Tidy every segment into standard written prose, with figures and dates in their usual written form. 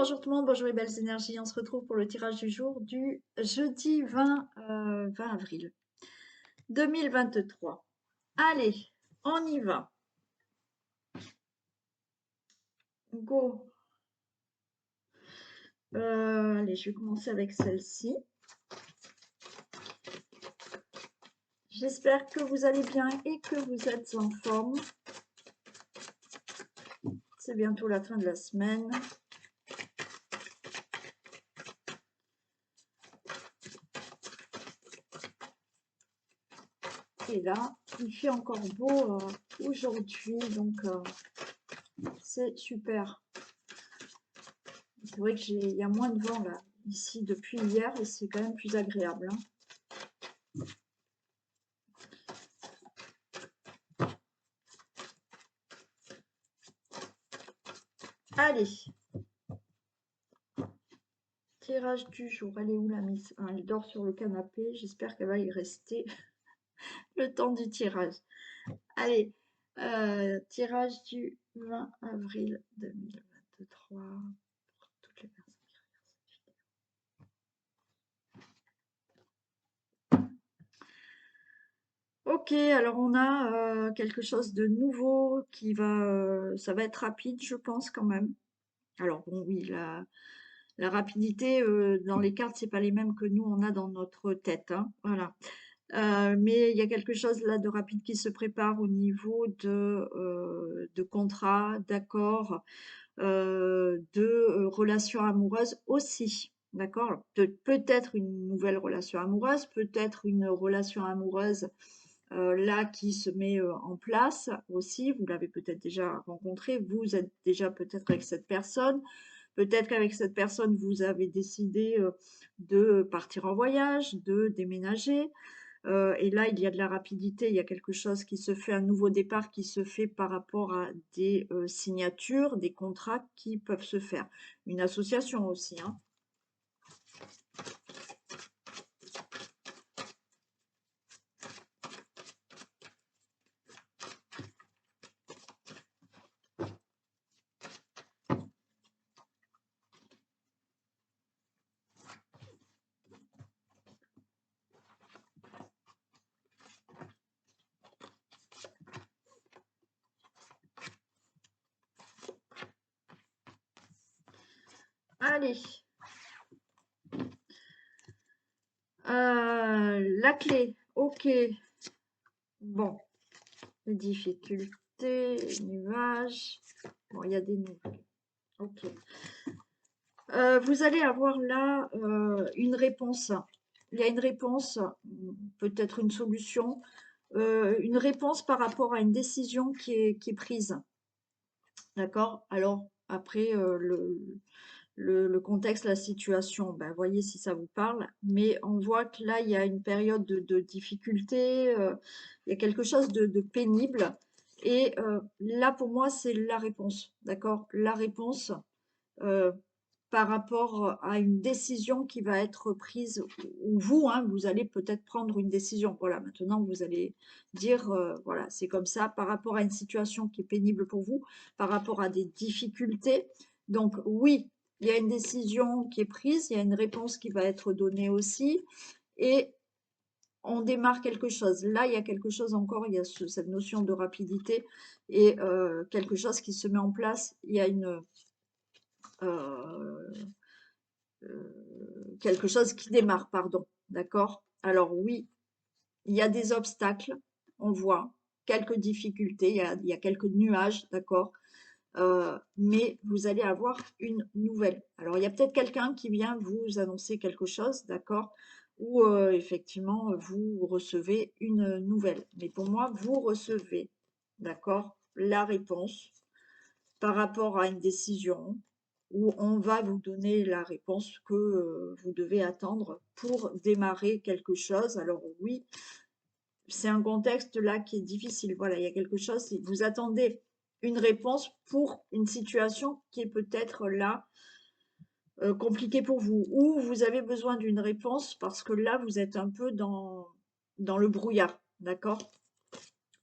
bonjour tout le monde, bonjour les belles énergies. On se retrouve pour le tirage du jour du jeudi 20 avril 2023. Allez, on y va. Go. Allez, je vais commencer avec celle-ci. J'espère que vous allez bien et que vous êtes en forme. C'est bientôt la fin de la semaine. Et là, il fait encore beau aujourd'hui, donc c'est super. C'est vrai qu'il y a moins de vent là, ici depuis hier, et c'est quand même plus agréable. Allez, tirage du jour. Elle est où la miss? Elle dort sur le canapé. J'espère qu'elle va y rester le temps du tirage. Allez, tirage du 20 avril 2023. Pour toutes les personnes qui regardent cette vidéo. Ok, alors on a quelque chose de nouveau qui va... ça va être rapide, je pense, quand même. Alors bon, oui, la rapidité dans les cartes, c'est pas les mêmes que nous, on a dans notre tête. Hein, voilà. Mais il y a quelque chose là de rapide qui se prépare au niveau de contrats, d'accords, de relations amoureuses aussi. D'accord? Peut-être une nouvelle relation amoureuse, peut-être une relation amoureuse là qui se met en place aussi. Vous l'avez peut-être déjà rencontré, vous êtes déjà peut-être avec cette personne. Peut-être qu'avec cette personne, vous avez décidé de partir en voyage, de déménager. Et là, il y a de la rapidité, il y a quelque chose qui se fait, un nouveau départ qui se fait par rapport à des signatures, des contrats qui peuvent se faire. Une association aussi, hein. Allez, la clé, ok. Bon, les difficultés, les nuages. Bon, il y a des nuages. Ok. Vous allez avoir là une réponse. Il y a une réponse, peut-être une solution, une réponse par rapport à une décision qui est prise. D'accord? Alors, après, le contexte, la situation, ben, voyez si ça vous parle. Mais on voit que là, il y a une période de difficulté, il y a quelque chose de pénible. Et là, pour moi, c'est la réponse. D'accord? La réponse euh, par rapport à une décision qui va être prise, ou vous, hein, vous allez peut-être prendre une décision. Voilà, maintenant, vous allez dire, voilà, c'est comme ça, par rapport à une situation qui est pénible pour vous, par rapport à des difficultés. Donc, oui, il y a une décision qui est prise, il y a une réponse qui va être donnée aussi, et on démarre quelque chose. Là, il y a quelque chose encore, il y a cette notion de rapidité, et quelque chose qui se met en place, il y a une... quelque chose qui démarre, pardon, d'accord? Alors oui, il y a des obstacles, on voit, quelques difficultés, il y a quelques nuages, d'accord? Mais vous allez avoir une nouvelle. Alors il y a peut-être quelqu'un qui vient vous annoncer quelque chose, d'accord? Ou effectivement, vous recevez une nouvelle. Mais pour moi, vous recevez, d'accord, la réponse par rapport à une décision où on va vous donner la réponse que vous devez attendre pour démarrer quelque chose. Alors oui, c'est un contexte là qui est difficile. Voilà, il y a quelque chose, vous attendez une réponse pour une situation qui est peut-être là compliquée pour vous, ou vous avez besoin d'une réponse parce que là, vous êtes un peu dans le brouillard, d'accord?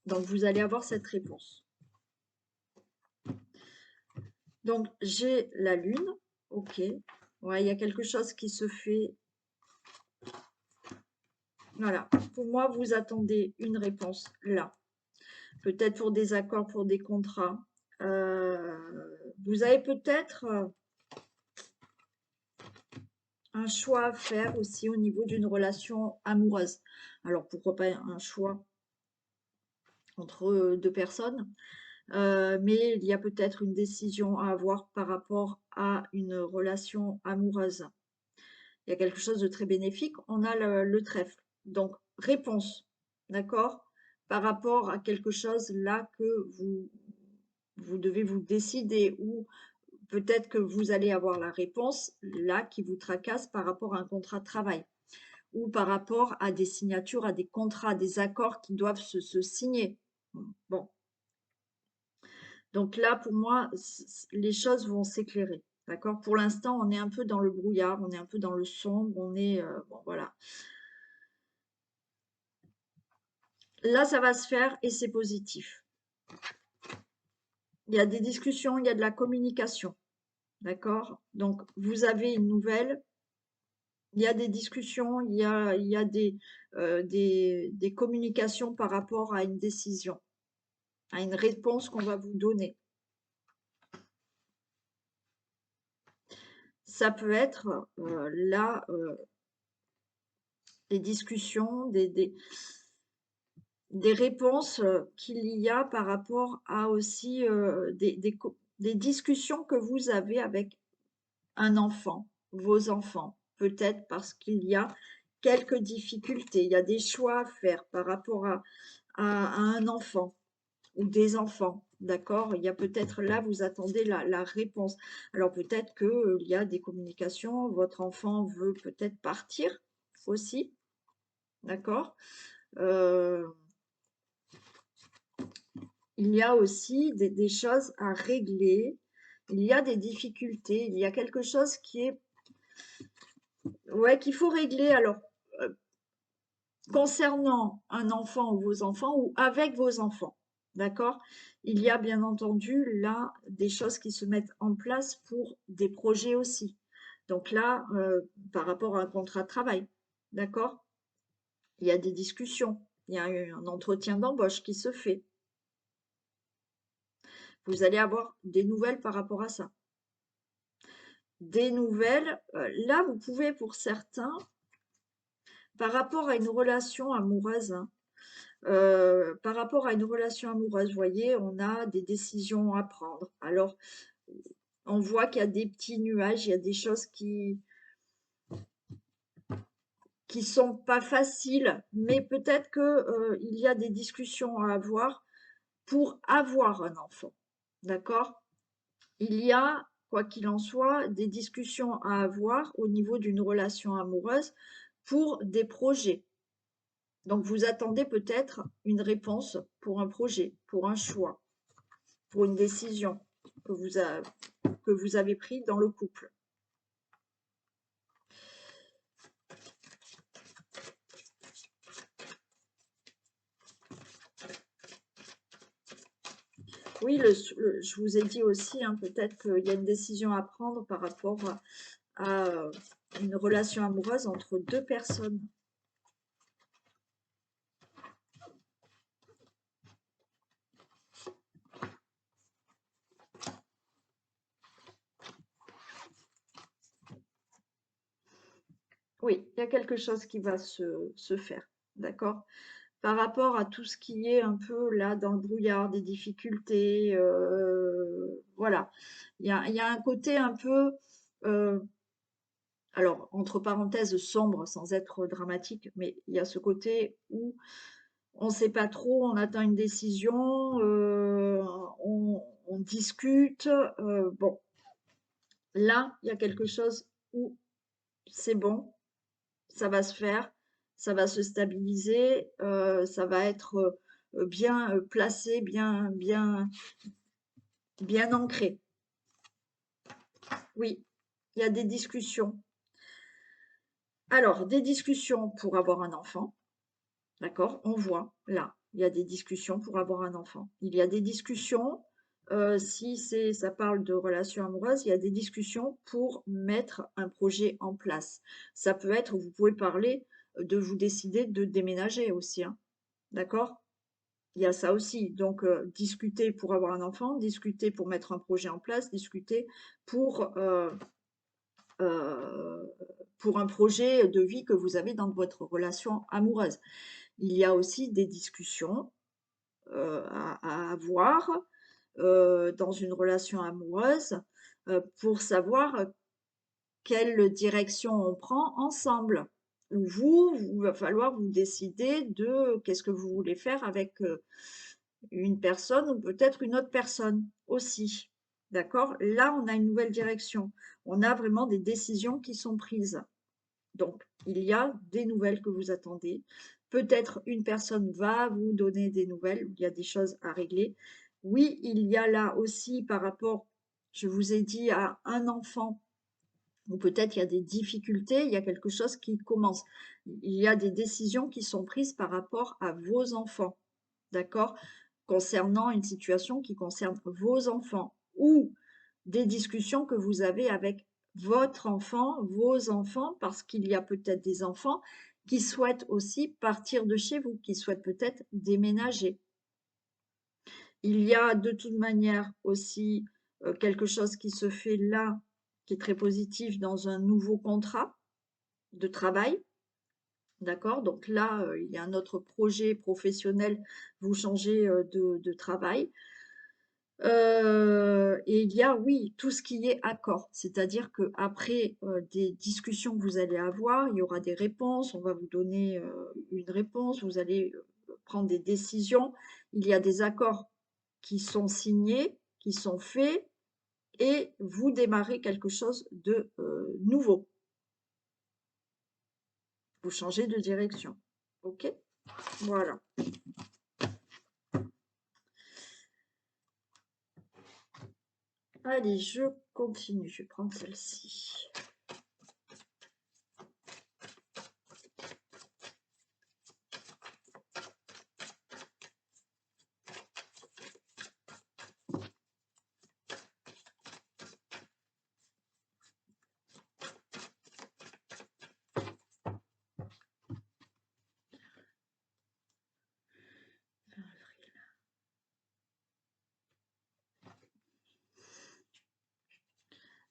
Donc, vous allez avoir cette réponse. Donc, j'ai la lune. Ok. Ouais, il y a quelque chose qui se fait. Voilà. Pour moi, vous attendez une réponse là. Peut-être pour des accords, pour des contrats. Vous avez peut-être un choix à faire aussi au niveau d'une relation amoureuse. Alors, pourquoi pas un choix entre deux personnes, mais il y a peut-être une décision à avoir par rapport à une relation amoureuse. Il y a quelque chose de très bénéfique. On a le trèfle. Donc, réponse, d'accord? Par rapport à quelque chose là que vous devez vous décider ou peut-être que vous allez avoir la réponse là qui vous tracasse par rapport à un contrat de travail ou par rapport à des signatures, à des contrats, des accords qui doivent se signer. Bon, donc là, pour moi, les choses vont s'éclairer. D'accord? Pour l'instant, on est un peu dans le brouillard, on est un peu dans le sombre, on est. Bon, voilà. Là, ça va se faire et c'est positif. Il y a des discussions, il y a de la communication. D'accord? Donc, vous avez une nouvelle, il y a des discussions, il y a des communications par rapport à une décision, à une réponse qu'on va vous donner. Ça peut être là des discussions, des réponses qu'il y a par rapport à aussi des discussions que vous avez avec un enfant, vos enfants, peut-être parce qu'il y a quelques difficultés, il y a des choix à faire par rapport à un enfant ou des enfants, d'accord? Il y a peut-être là, vous attendez la réponse. Alors peut-être qu'il y a des communications, votre enfant veut peut-être partir aussi, d'accord? Euh, il y a aussi des choses à régler, il y a des difficultés, il y a quelque chose qui est, ouais, qu'il faut régler. Alors, euh, concernant un enfant ou vos enfants ou avec vos enfants, d'accord? Il y a bien entendu là des choses qui se mettent en place pour des projets aussi. Donc là, par rapport à un contrat de travail, d'accord? Il y a des discussions, il y a un entretien d'embauche qui se fait. Vous allez avoir des nouvelles par rapport à ça. Des nouvelles, là, vous pouvez pour certains, par rapport à une relation amoureuse, hein, par rapport à une relation amoureuse, vous voyez, on a des décisions à prendre. Alors, on voit qu'il y a des petits nuages, il y a des choses qui sont pas faciles, mais peut-être que il y a des discussions à avoir pour avoir un enfant. D'accord? Il y a, quoi qu'il en soit, des discussions à avoir au niveau d'une relation amoureuse pour des projets. Donc, vous attendez peut-être une réponse pour un projet, pour un choix, pour une décision que que vous avez prise dans le couple. Oui, je vous ai dit aussi, hein, peut-être qu'il y a une décision à prendre par rapport à une relation amoureuse entre deux personnes. Oui, il y a quelque chose qui va se faire, d'accord? Par rapport à tout ce qui est un peu là dans le brouillard, des difficultés, voilà. Il y a un côté un peu, euh, alors entre parenthèses, sombre sans être dramatique, mais il y a ce côté où on ne sait pas trop, on attend une décision, on discute. Bon, là, il y a quelque chose où c'est bon, ça va se faire, ça va se stabiliser, ça va être bien placé, bien ancré. Oui, il y a des discussions. Alors, des discussions pour avoir un enfant, d'accord? On voit là, il y a des discussions pour avoir un enfant. Il y a des discussions Si ça parle de relations amoureuses, il y a des discussions pour mettre un projet en place. Ça peut être, vous pouvez parler de vous décider de déménager aussi, hein, d'accord? Il y a ça aussi. Donc, discuter pour avoir un enfant, discuter pour mettre un projet en place, discuter pour, heu, pour un projet de vie que vous avez dans votre relation amoureuse. Il y a aussi des discussions, à avoir, dans une relation amoureuse, pour savoir, quelle direction on prend ensemble. Vous va falloir vous décider de qu'est-ce que vous voulez faire avec, une personne ou peut-être une autre personne aussi. D'accord? Là, on a une nouvelle direction. On a vraiment des décisions qui sont prises. Donc, il y a des nouvelles que vous attendez. Peut-être une personne va vous donner des nouvelles, il y a des choses à régler. Oui, il y a là aussi par rapport, je vous ai dit, à un enfant, ou peut-être il y a des difficultés, il y a quelque chose qui commence. Il y a des décisions qui sont prises par rapport à vos enfants, d'accord? Concernant une situation qui concerne vos enfants ou des discussions que vous avez avec votre enfant, vos enfants, parce qu'il y a peut-être des enfants qui souhaitent aussi partir de chez vous, qui souhaitent peut-être déménager. Il y a de toute manière aussi quelque chose qui se fait là, qui est très positif dans un nouveau contrat de travail. D'accord? Donc là, il y a un autre projet professionnel, vous changez de travail. Et il y a, oui, tout ce qui est accord. C'est-à-dire qu'après des discussions que vous allez avoir, il y aura des réponses, on va vous donner une réponse, vous allez prendre des décisions. Il y a des accords qui sont signés, qui sont faits, et vous démarrez quelque chose de nouveau. Vous changez de direction. OK? Voilà. Allez, je continue. Je vais prendre celle-ci.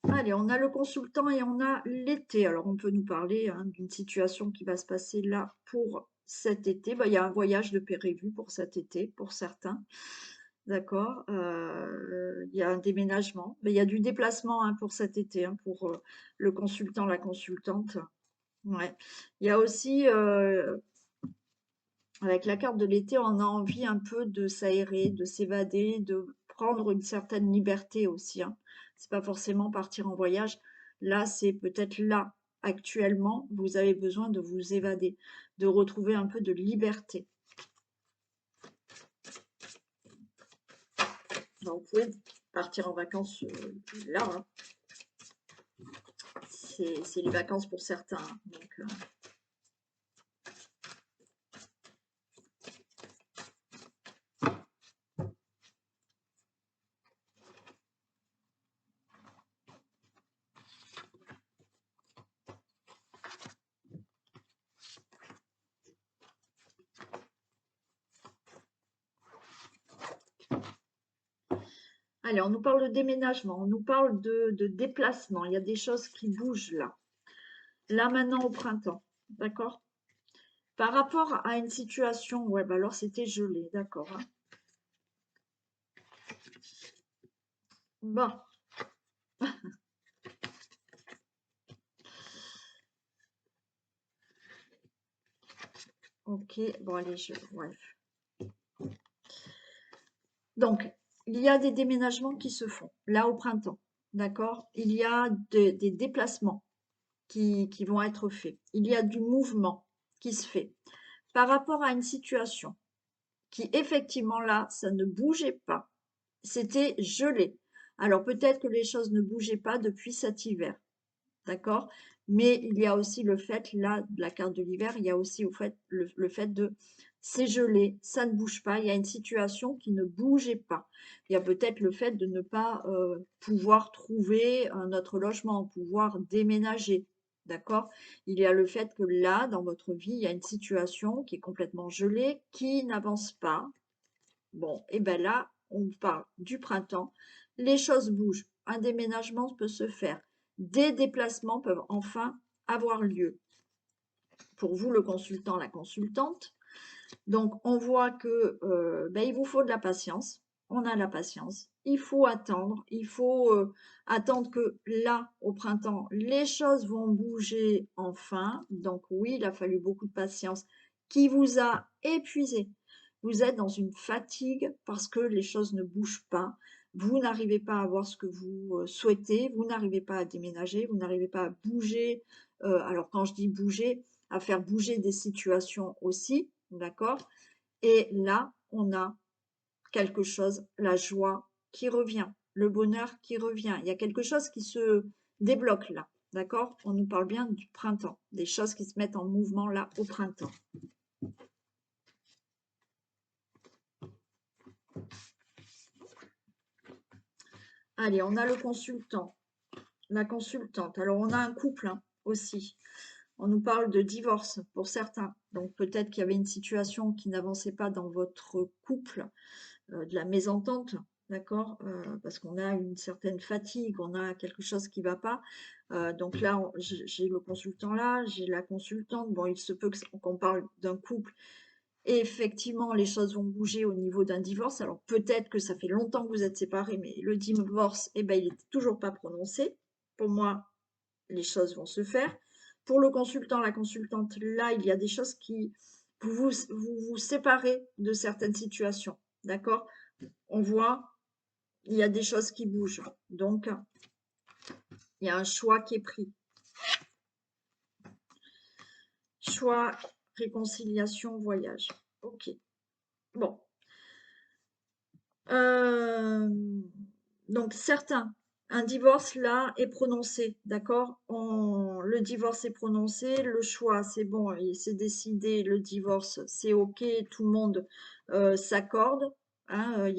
Allez, on a le consultant et on a l'été. Alors, on peut nous parler hein, d'une situation qui va se passer là pour cet été. Bah, il y a un voyage de prévu pour cet été, pour certains. D'accord. Il y a un déménagement. Mais il y a du déplacement hein, pour cet été, hein, pour le consultant, la consultante. Ouais. Il y a aussi, avec la carte de l'été, on a envie un peu de s'aérer, de s'évader, de prendre une certaine liberté aussi, hein. C'est pas forcément partir en voyage. Là, c'est peut-être là, actuellement, vous avez besoin de vous évader, de retrouver un peu de liberté. Alors, vous pouvez partir en vacances là, hein. C'est les vacances pour certains, hein. Donc, allez, on nous parle de déménagement, on nous parle de déplacement. Il y a des choses qui bougent là. Là, maintenant, au printemps. D'accord? Par rapport à une situation, ouais, bah alors c'était gelé, d'accord, hein. Bon, ok, bon allez, bref. Donc, il y a des déménagements qui se font, là au printemps, d'accord? Il y a des déplacements qui vont être faits. Il y a du mouvement qui se fait. Par rapport à une situation qui, effectivement, là, ça ne bougeait pas. C'était gelé. Alors, peut-être que les choses ne bougeaient pas depuis cet hiver. D'accord? Mais il y a aussi le fait, là, de la carte de l'hiver, il y a aussi au fait, le fait de c'est gelé, ça ne bouge pas, il y a une situation qui ne bougeait pas. Il y a peut-être le fait de ne pas pouvoir trouver un autre logement, pouvoir déménager, d'accord? Il y a le fait que là, dans votre vie, il y a une situation qui est complètement gelée, qui n'avance pas. Bon, et bien là, on parle du printemps. Les choses bougent. Un déménagement peut se faire. Des déplacements peuvent enfin avoir lieu. Pour vous, le consultant, la consultante. Donc, on voit que il vous faut de la patience. On a la patience. Il faut attendre. Il faut attendre que là, au printemps, les choses vont bouger enfin. Donc, oui, il a fallu beaucoup de patience qui vous a épuisé. Vous êtes dans une fatigue parce que les choses ne bougent pas. Vous n'arrivez pas à avoir ce que vous souhaitez. Vous n'arrivez pas à déménager. Vous n'arrivez pas à bouger. Alors, quand je dis bouger, à faire bouger des situations aussi. D'accord? Et là, on a quelque chose, la joie qui revient, le bonheur qui revient. Il y a quelque chose qui se débloque là, d'accord? On nous parle bien du printemps, des choses qui se mettent en mouvement là au printemps. Allez, on a le consultant, la consultante. Alors, on a un couple hein, aussi. On nous parle de divorce pour certains. Donc, peut-être qu'il y avait une situation qui n'avançait pas dans votre couple. De la mésentente, d'accord? Parce qu'on a une certaine fatigue, on a quelque chose qui ne va pas. Donc là, j'ai le consultant là, j'ai la consultante. Bon, il se peut qu'on parle d'un couple. Et effectivement, les choses vont bouger au niveau d'un divorce. Alors peut-être que ça fait longtemps que vous êtes séparés, mais le divorce, eh ben, il n'est toujours pas prononcé. Pour moi, les choses vont se faire. Pour le consultant, la consultante, là, il y a des choses qui vous séparez de certaines situations, d'accord? On voit, il y a des choses qui bougent. Donc, il y a un choix qui est pris. Choix, réconciliation, voyage. Ok. Bon. Donc, certains, un divorce là est prononcé, d'accord? Le divorce est prononcé, le choix, c'est bon, c'est décidé, le divorce, c'est ok, tout le monde s'accorde. Hein,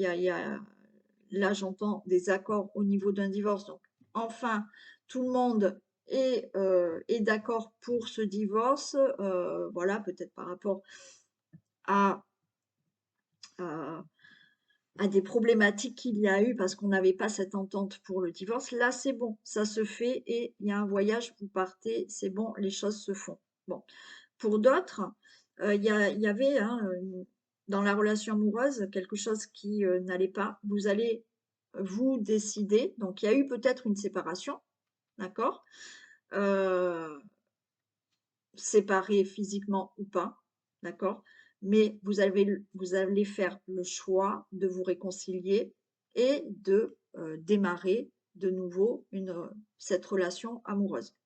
là, j'entends des accords au niveau d'un divorce. Donc, enfin, tout le monde est d'accord pour ce divorce. Voilà, peut-être par rapport à, à, à des problématiques qu'il y a eu parce qu'on n'avait pas cette entente pour le divorce. Là, c'est bon, ça se fait et il y a un voyage, vous partez, c'est bon, les choses se font. Bon. Pour d'autres, il y avait hein, dans la relation amoureuse quelque chose qui n'allait pas. Vous allez vous décider. Donc, il y a eu peut-être une séparation, d'accord? Euh, Séparés physiquement ou pas, d'accord? Mais vous allez faire le choix de vous réconcilier et de démarrer de nouveau cette relation amoureuse.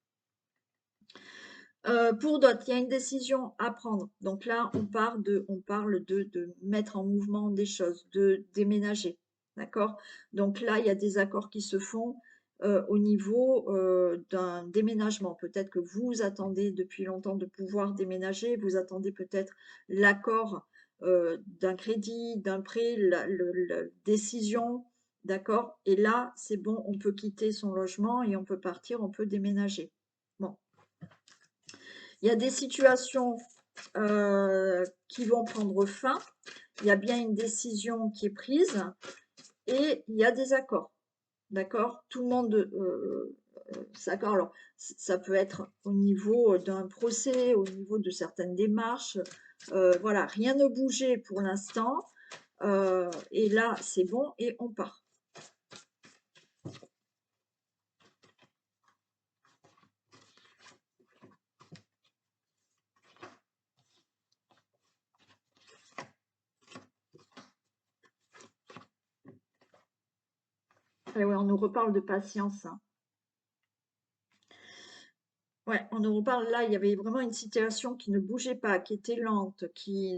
Pour d'autres, il y a une décision à prendre. Donc là, on parle de mettre en mouvement des choses, de déménager. D'accord? Donc là, il y a des accords qui se font au niveau d'un déménagement. Peut-être que vous attendez depuis longtemps de pouvoir déménager. Vous attendez peut-être l'accord d'un crédit, d'un prêt, la décision. D'accord? Et là, c'est bon, on peut quitter son logement et on peut partir, on peut déménager. Bon. Il y a des situations qui vont prendre fin. Il y a bien une décision qui est prise et il y a des accords. D'accord? Tout le monde s'accorde. Alors, ça peut être au niveau d'un procès, au niveau de certaines démarches. Voilà, rien ne bougeait pour l'instant. Et là, c'est bon et on part. Et ouais, on nous reparle de patience. Hein. Ouais, on nous reparle là, il y avait vraiment une situation qui ne bougeait pas, qui était lente,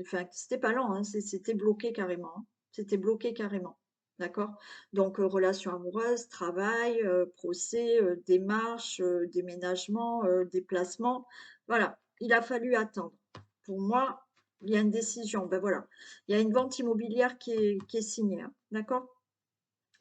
enfin, c'était pas lent, hein, c'était bloqué carrément. Hein. C'était bloqué carrément. D'accord? Donc, relation amoureuse, travail, procès, démarche, déménagement, déplacement. Voilà, il a fallu attendre. Pour moi, Il y a une décision, ben voilà. Il y a une vente immobilière qui est signée, hein, d'accord?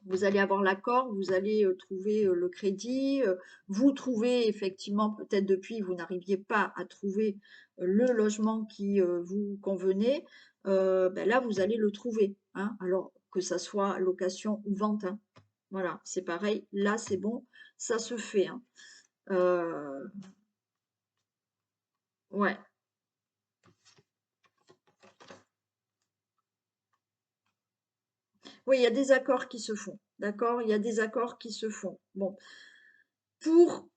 Vous allez avoir l'accord, vous allez trouver le crédit, vous trouvez effectivement, peut-être depuis, vous n'arriviez pas à trouver le logement qui vous convenait, ben là, vous allez le trouver, hein, alors que ça soit location ou vente, hein. Voilà, c'est pareil, là, c'est bon, ça se fait, hein. Euh, ouais, oui, il y a des accords qui se font, d'accord? Il y a des accords qui se font. Bon, pour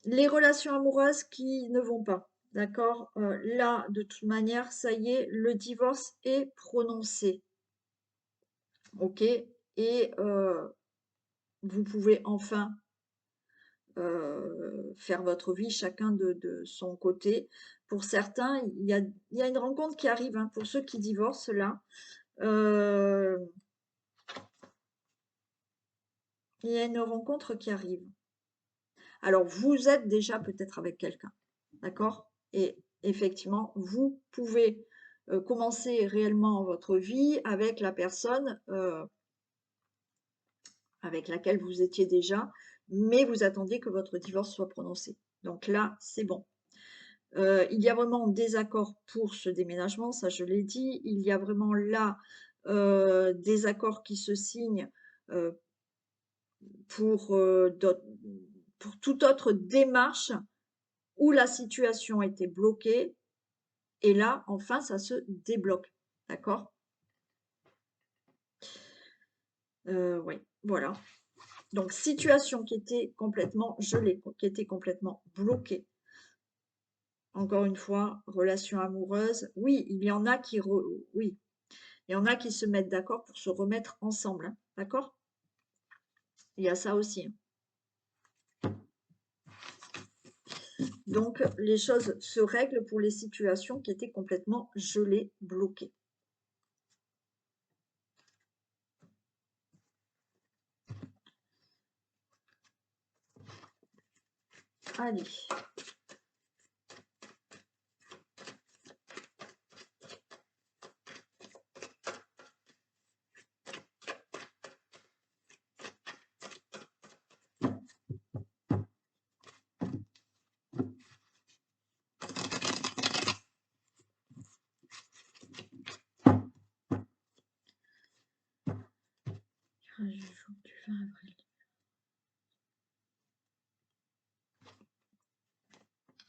les relations amoureuses qui ne vont pas, d'accord? Là, de toute manière, ça y est, le divorce est prononcé, ok? Et vous pouvez enfin faire votre vie chacun de son côté. Pour certains, il y a une rencontre qui arrive, hein, pour ceux qui divorcent là. euh, il y a une rencontre qui arrive. Alors, vous êtes déjà peut-être avec quelqu'un, d'accord? Et effectivement, vous pouvez commencer réellement votre vie avec la personne avec laquelle vous étiez déjà, mais vous attendiez que votre divorce soit prononcé. Donc là, c'est bon. Il y a vraiment des accords pour ce déménagement, ça je l'ai dit. Il y a vraiment là des accords qui se signent euh, pour, pour toute autre démarche où la situation était bloquée, et là, enfin, ça se débloque. D'accord? Oui, voilà. Donc, situation qui était complètement gelée, qui était complètement bloquée. Encore une fois, relation amoureuse. Oui, il y en a qui, oui, il y en a qui se mettent d'accord pour se remettre ensemble, hein. D'accord? Il y a ça aussi, hein. Donc, les choses se règlent pour les situations qui étaient complètement gelées, bloquées. Allez.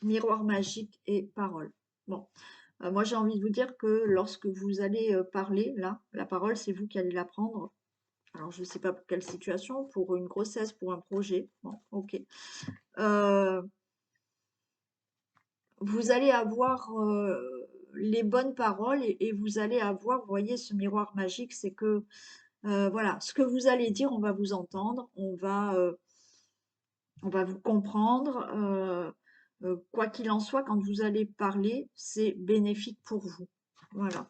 Miroir magique et parole. Bon, moi j'ai envie de vous dire que lorsque vous allez parler, là, la parole, c'est vous qui allez la prendre. Alors je ne sais pas pour quelle situation, pour une grossesse, pour un projet. Bon, ok. Euh, vous allez avoir les bonnes paroles et vous allez avoir, vous voyez, ce miroir magique, c'est que voilà, ce que vous allez dire, on va vous entendre, on va vous comprendre. Quoi qu'il en soit, quand vous allez parler, c'est bénéfique pour vous. Voilà.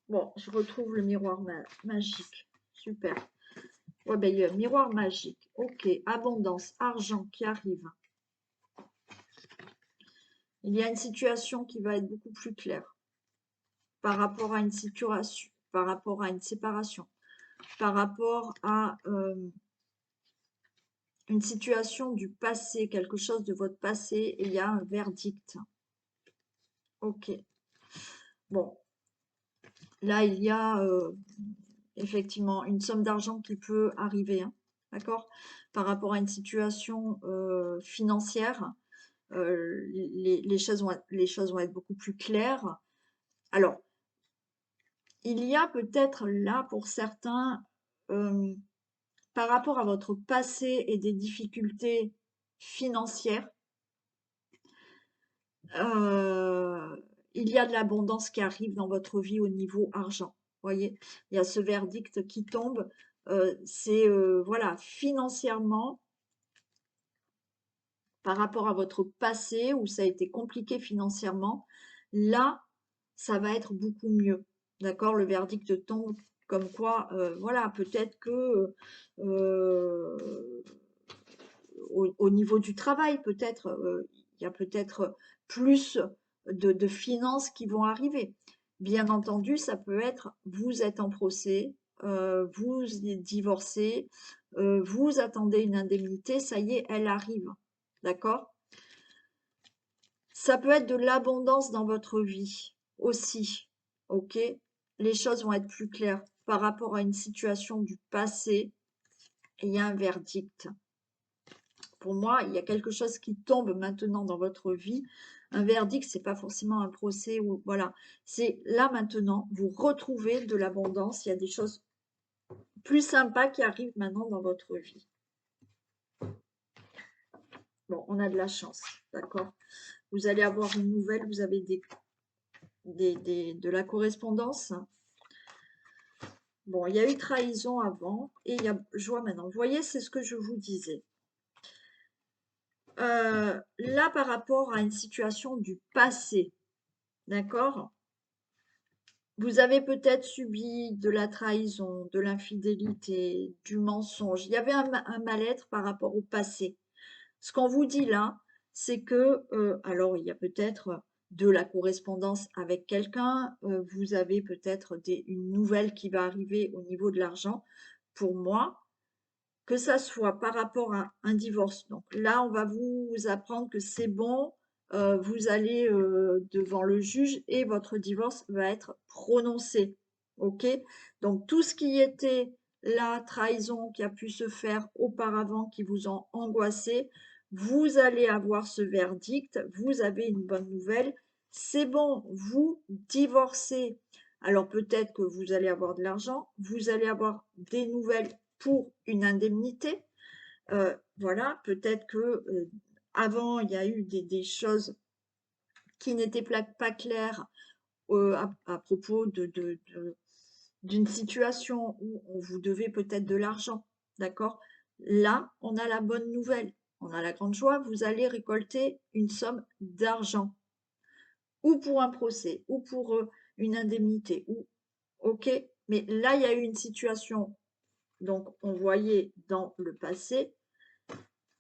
Bon, je retrouve le miroir magique. Super. Ouais, ben, il y a un miroir magique. Ok, abondance, argent qui arrive. Il y a une situation qui va être beaucoup plus claire par rapport à une situation, par rapport à une séparation, par rapport à une situation du passé, quelque chose de votre passé, et il y a un verdict. Ok. Bon, là, il y a effectivement une somme d'argent qui peut arriver, hein, d'accord? Par rapport à une situation financière, les choses vont être beaucoup plus claires. Alors, il y a peut-être là pour certains, euh, par rapport à votre passé et des difficultés financières, euh, il y a de l'abondance qui arrive dans votre vie au niveau argent. voyez? Il y a ce verdict qui tombe, c'est, voilà, financièrement, par rapport à votre passé où ça a été compliqué financièrement, là, ça va être beaucoup mieux. D'accord? Le verdict tombe comme quoi, voilà, peut-être que, au niveau du travail, peut-être, il y a peut-être plus de finances qui vont arriver. Bien entendu, ça peut être, vous êtes en procès, vous êtes divorcé, vous attendez une indemnité, ça y est, elle arrive. D'accord? Ça peut être de l'abondance dans votre vie aussi. OK? Les choses vont être plus claires par rapport à une situation du passé. Et il y a un verdict. Pour moi, il y a quelque chose qui tombe maintenant dans votre vie. Un verdict, c'est pas forcément un procès ou voilà. C'est là maintenant, vous retrouvez de l'abondance. Il y a des choses plus sympas qui arrivent maintenant dans votre vie. Bon, on a de la chance, d'accord? Vous allez avoir une nouvelle, vous avez de la correspondance. Bon, il y a eu trahison avant et il y a joie maintenant. Vous voyez, c'est ce que je vous disais. Là, par rapport à une situation du passé, d'accord? Vous avez peut-être subi de la trahison, de l'infidélité, du mensonge. Il y avait un mal-être par rapport au passé. Ce qu'on vous dit là, c'est que, alors il y a peut-être de la correspondance avec quelqu'un, vous avez peut-être une nouvelle qui va arriver au niveau de l'argent. Pour moi, que ça soit par rapport à un divorce. Donc là, on va vous apprendre que c'est bon, vous allez devant le juge et votre divorce va être prononcé. OK? Donc tout ce qui était la trahison qui a pu se faire auparavant, qui vous ont angoissé, vous allez avoir ce verdict, vous avez une bonne nouvelle, c'est bon, vous divorcez. Alors peut-être que vous allez avoir de l'argent, vous allez avoir des nouvelles pour une indemnité. Voilà, peut-être que avant, il y a eu des choses qui n'étaient pas claires à propos d'une situation où on vous devait peut-être de l'argent. D'accord? Là, on a la bonne nouvelle. On a la grande joie, vous allez récolter une somme d'argent. Ou pour un procès, ou pour une indemnité. Ou, ok? Mais là, il y a eu une situation, donc on voyait dans le passé,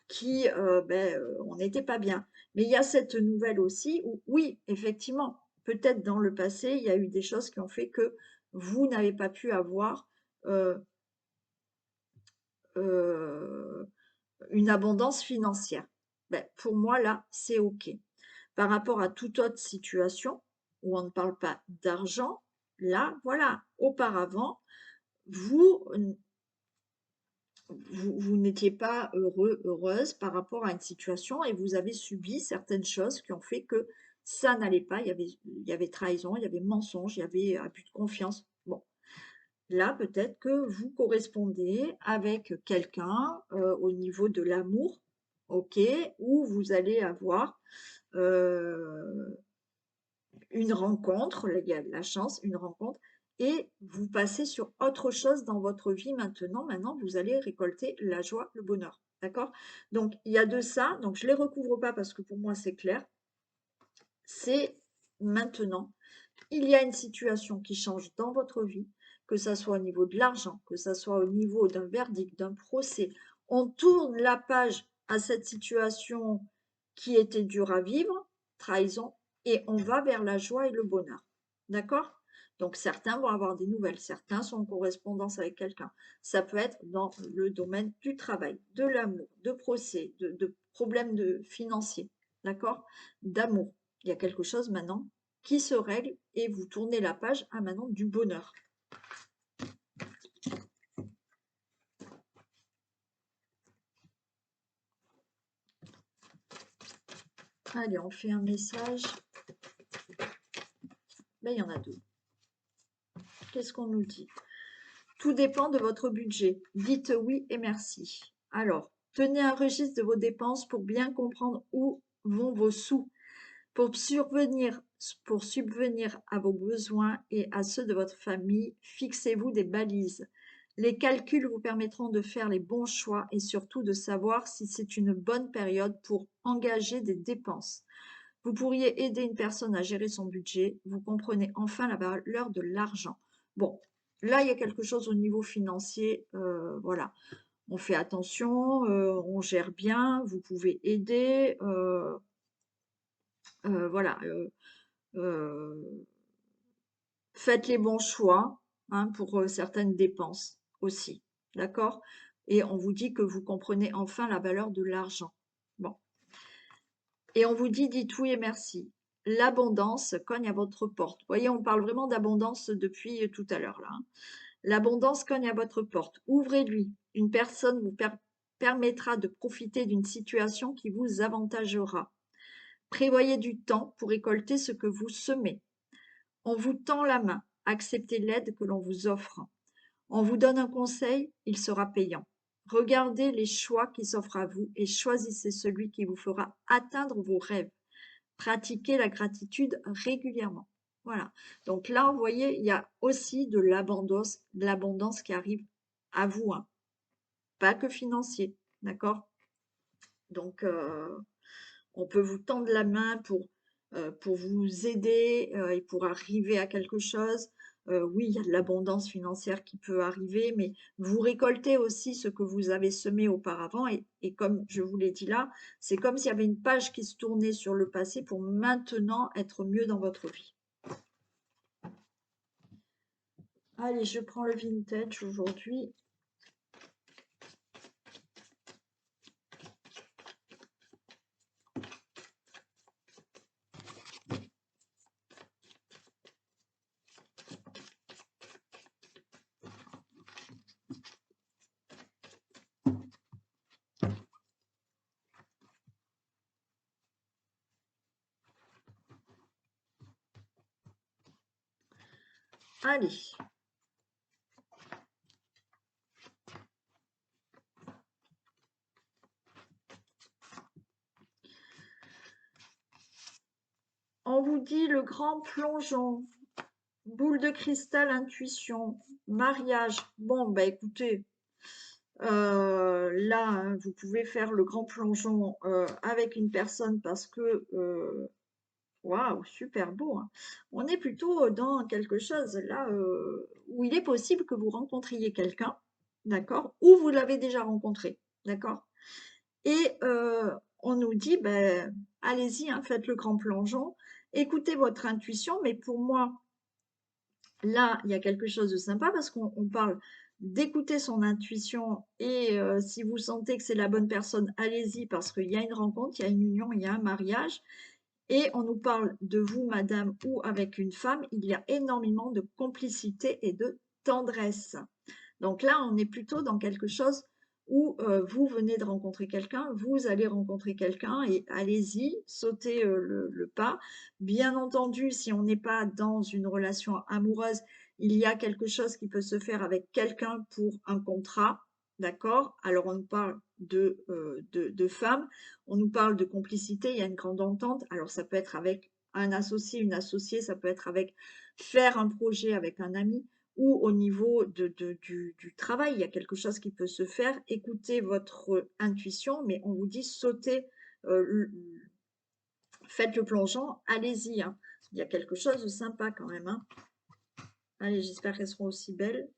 qui, on n'était pas bien. Mais il y a cette nouvelle aussi où, oui, effectivement, peut-être dans le passé, il y a eu des choses qui ont fait que vous n'avez pas pu avoir euh, euh, une abondance financière. Ben, pour moi, là, c'est OK. Par rapport à toute autre situation où on ne parle pas d'argent, là, voilà, auparavant, vous vous n'étiez pas heureux, heureuse par rapport à une situation et vous avez subi certaines choses qui ont fait que ça n'allait pas. Il y avait trahison, il y avait mensonge, il y avait abus de confiance. Bon, là, peut-être que vous correspondez avec quelqu'un au niveau de l'amour, ok, où vous allez avoir une rencontre, il y a de la chance, une rencontre, et vous passez sur autre chose dans votre vie maintenant. Maintenant, vous allez récolter la joie, le bonheur. D'accord? Donc, il y a de ça. Donc, je ne les recouvre pas parce que pour moi, c'est clair. C'est maintenant. Il y a une situation qui change dans votre vie, que ça soit au niveau de l'argent, que ça soit au niveau d'un verdict, d'un procès. On tourne la page à cette situation qui était dure à vivre, trahison, et on va vers la joie et le bonheur. D'accord? Donc certains vont avoir des nouvelles, certains sont en correspondance avec quelqu'un. Ça peut être dans le domaine du travail, de l'amour, de procès, de problèmes financiers, d'accord? D'amour. Il y a quelque chose maintenant qui se règle et vous tournez la page à maintenant du bonheur. Allez, on fait un message. Là, il y en a deux. Qu'est-ce qu'on nous dit? Tout dépend de votre budget. Dites oui et merci. Alors, tenez un registre de vos dépenses pour bien comprendre où vont vos sous. pour subvenir à vos besoins et à ceux de votre famille, fixez-vous des balises. Les calculs vous permettront de faire les bons choix et surtout de savoir si c'est une bonne période pour engager des dépenses. Vous pourriez aider une personne à gérer son budget. Vous comprenez enfin la valeur de l'argent. Bon, là, il y a quelque chose au niveau financier. Voilà, on fait attention, on gère bien, vous pouvez aider. Voilà, faites les bons choix, hein, pour certaines dépenses aussi. D'accord? Et on vous dit que vous comprenez enfin la valeur de l'argent. Bon. Et on vous dit, dites oui et merci. L'abondance cogne à votre porte. Vous voyez, on parle vraiment d'abondance depuis tout à l'heure là, hein. L'abondance cogne à votre porte. Ouvrez-lui. Une personne vous permettra de profiter d'une situation qui vous avantagera. Prévoyez du temps pour récolter ce que vous semez. On vous tend la main. Acceptez l'aide que l'on vous offre. On vous donne un conseil, il sera payant. Regardez les choix qui s'offrent à vous et choisissez celui qui vous fera atteindre vos rêves. Pratiquez la gratitude régulièrement. Voilà. Donc là, vous voyez, il y a aussi de l'abondance qui arrive à vous, hein. Pas que financier, d'accord? Donc, on peut vous tendre la main pour vous aider et pour arriver à quelque chose. Oui, il y a de l'abondance financière qui peut arriver, mais vous récoltez aussi ce que vous avez semé auparavant. Et comme je vous l'ai dit là, c'est comme s'il y avait une page qui se tournait sur le passé pour maintenant être mieux dans votre vie. Allez, je prends le vintage aujourd'hui. Allez. On vous dit le grand plongeon, boule de cristal, intuition, mariage. Bon, bah écoutez, là, hein, vous pouvez faire le grand plongeon avec une personne parce que, waouh, super beau, hein. On est plutôt dans quelque chose là où il est possible que vous rencontriez quelqu'un, d'accord, ou vous l'avez déjà rencontré, d'accord. Et on nous dit, ben, allez-y, hein, faites le grand plongeon, écoutez votre intuition, mais pour moi, là, il y a quelque chose de sympa parce qu'on parle d'écouter son intuition et si vous sentez que c'est la bonne personne, allez-y parce qu'il y a une rencontre, il y a une union, il y a un mariage. Et on nous parle de vous, madame, ou avec une femme, il y a énormément de complicité et de tendresse. Donc là, on est plutôt dans quelque chose où vous venez de rencontrer quelqu'un, vous allez rencontrer quelqu'un et allez-y, sautez le pas. Bien entendu, si on n'est pas dans une relation amoureuse, il y a quelque chose qui peut se faire avec quelqu'un pour un contrat, d'accord? Alors on nous parle de femmes, on nous parle de complicité, il y a une grande entente. Alors ça peut être avec un associé, une associée, ça peut être avec faire un projet avec un ami ou au niveau du travail, il y a quelque chose qui peut se faire. Écoutez votre intuition, mais on vous dit sautez, faites le plongeon, allez-y, hein. Il y a quelque chose de sympa quand même, hein. Allez, j'espère qu'elles seront aussi belles.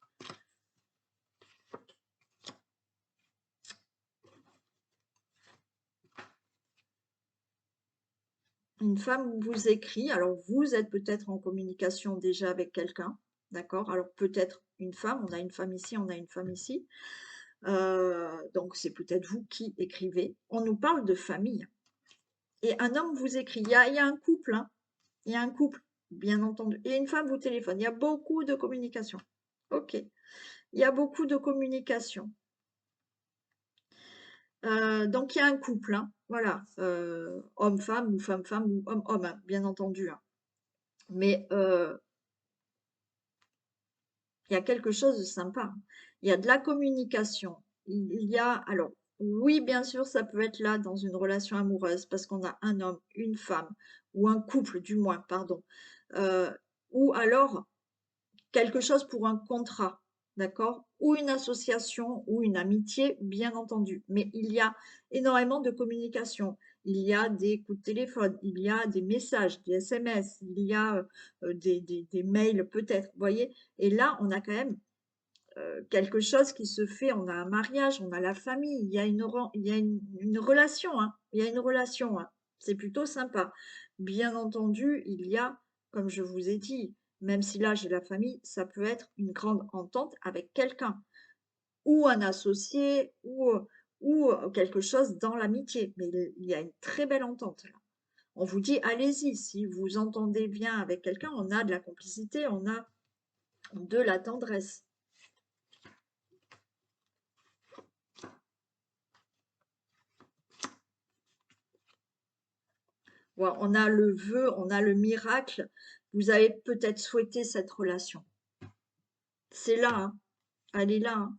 Une femme vous écrit, alors vous êtes peut-être en communication déjà avec quelqu'un, d'accord? Alors peut-être une femme, on a une femme ici, on a une femme ici. Donc c'est peut-être vous qui écrivez. On nous parle de famille. Et un homme vous écrit. Il y a un couple, hein. Il y a un couple, bien entendu. Et une femme vous téléphone. Il y a beaucoup de communication. Ok. Il y a beaucoup de communication. Donc il y a un couple, hein. Voilà. Homme-femme ou femme-femme ou homme-homme, hein, bien entendu, hein. Mais il y a quelque chose de sympa, hein. Il y a de la communication. Il y a, alors, Oui, bien sûr, ça peut être là dans une relation amoureuse parce qu'on a un homme, une femme ou un couple du moins, pardon. Heu, ou alors quelque chose pour un contrat, d'accord? Ou une association ou une amitié, bien entendu. Mais il y a énormément de communication. Il y a des coups de téléphone, il y a des messages, des SMS, il y a, des mails peut-être, vous voyez? Et là, on a quand même quelque chose qui se fait, on a un mariage, on a la famille, il y a il y a une relation, hein, il y a une relation, hein. C'est plutôt sympa. Bien entendu, il y a, comme je vous ai dit, même si là j'ai la famille, ça peut être une grande entente avec quelqu'un, ou un associé, ou quelque chose dans l'amitié. Mais il y a une très belle entente là. On vous dit, allez-y, si vous entendez bien avec quelqu'un, on a de la complicité, on a de la tendresse. Voilà, on a le vœu, on a le miracle. Vous avez peut-être souhaité cette relation. C'est là, hein. Elle est là, hein.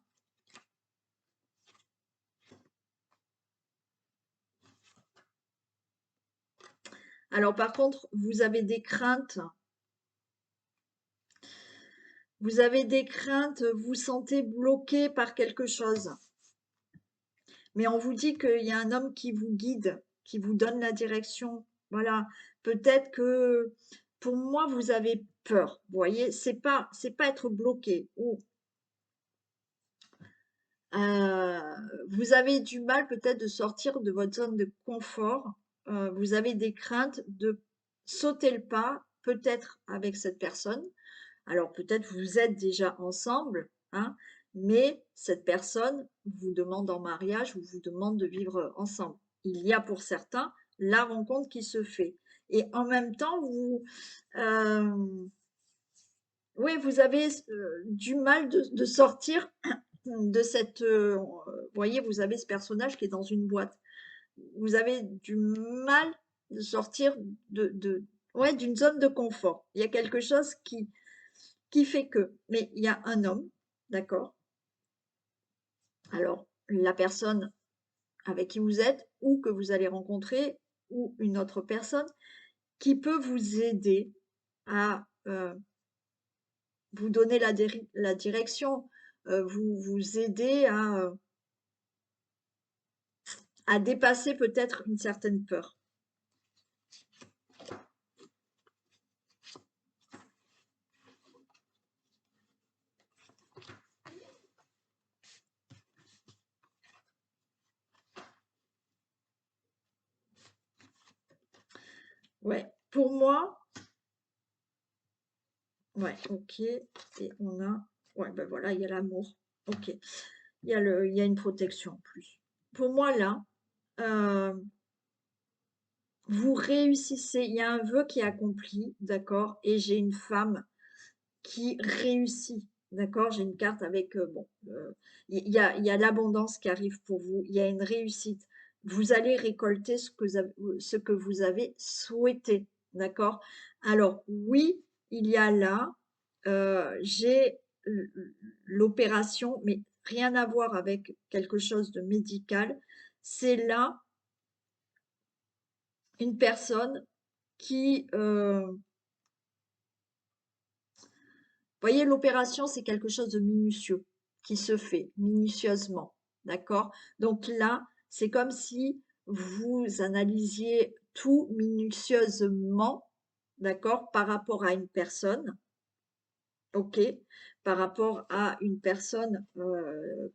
Alors par contre, vous avez des craintes, vous sentez bloqué par quelque chose. Mais on vous dit qu'il y a un homme qui vous guide, qui vous donne la direction. Voilà. Peut-être que pour moi, vous avez peur. Vous voyez, c'est pas être bloqué. Ou euh, vous avez du mal peut-être de sortir de votre zone de confort. Vous avez des craintes de sauter le pas, peut-être avec cette personne. Alors peut-être vous êtes déjà ensemble, hein, mais cette personne vous demande en mariage ou vous demande de vivre ensemble. Il y a pour certains la rencontre qui se fait. Et en même temps, euh, oui, vous avez du mal de sortir de cette. Vous voyez, vous avez ce personnage qui est dans une boîte. Vous avez du mal de sortir ouais, d'une zone de confort. Il y a quelque chose qui fait que. Mais il y a un homme, d'accord? Alors, la personne avec qui vous êtes ou que vous allez rencontrer ou une autre personne qui peut vous aider à vous donner la direction, vous aider à dépasser peut-être une certaine peur. Ouais, pour moi, ouais, ok. Et on a, ouais, ben voilà, il y a l'amour. Ok. Il y a une protection en plus. Pour moi, là, euh, vous réussissez. Il y a un vœu qui est accompli, d'accord? Et j'ai une femme qui réussit, d'accord? J'ai une carte avec, bon, il y a l'abondance qui arrive pour vous, il y a une réussite. Vous allez récolter ce que vous avez souhaité, d'accord? Alors, oui, il y a là, j'ai l'opération, mais rien à voir avec quelque chose de médical. C'est là une personne qui, voyez, l'opération, c'est quelque chose de minutieux qui se fait minutieusement, d'accord? Donc là, c'est comme si vous analysiez tout minutieusement, d'accord, par rapport à une personne, ok? Par rapport à une personne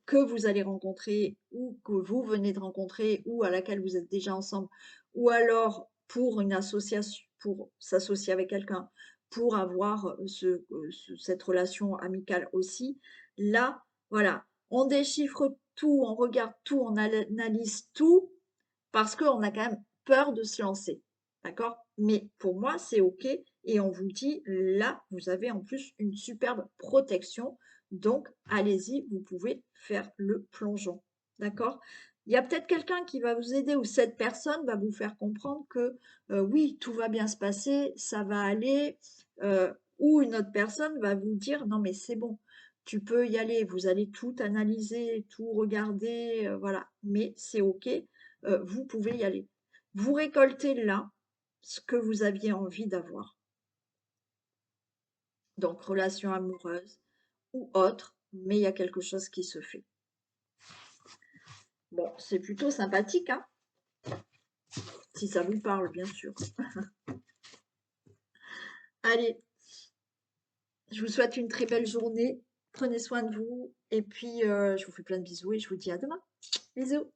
que vous allez rencontrer ou que vous venez de rencontrer ou à laquelle vous êtes déjà ensemble, ou alors pour une association, pour s'associer avec quelqu'un, pour avoir cette relation amicale aussi. Là, voilà, on déchiffre tout, on regarde tout, on analyse tout parce qu'on a quand même peur de se lancer. D'accord? Mais pour moi, c'est OK. Et on vous dit, là, vous avez en plus une superbe protection. Donc, allez-y, vous pouvez faire le plongeon. D'accord? Il y a peut-être quelqu'un qui va vous aider ou cette personne va vous faire comprendre que oui, tout va bien se passer, ça va aller. Ou une autre personne va vous dire, non, mais c'est bon. Tu peux y aller, vous allez tout analyser, tout regarder, voilà, mais c'est OK, vous pouvez y aller. Vous récoltez là ce que vous aviez envie d'avoir, donc relation amoureuse ou autre, mais il y a quelque chose qui se fait. Bon, c'est plutôt sympathique, hein, si ça vous parle, bien sûr. Allez, je vous souhaite une très belle journée, prenez soin de vous et puis, je vous fais plein de bisous et je vous dis à demain. Bisous.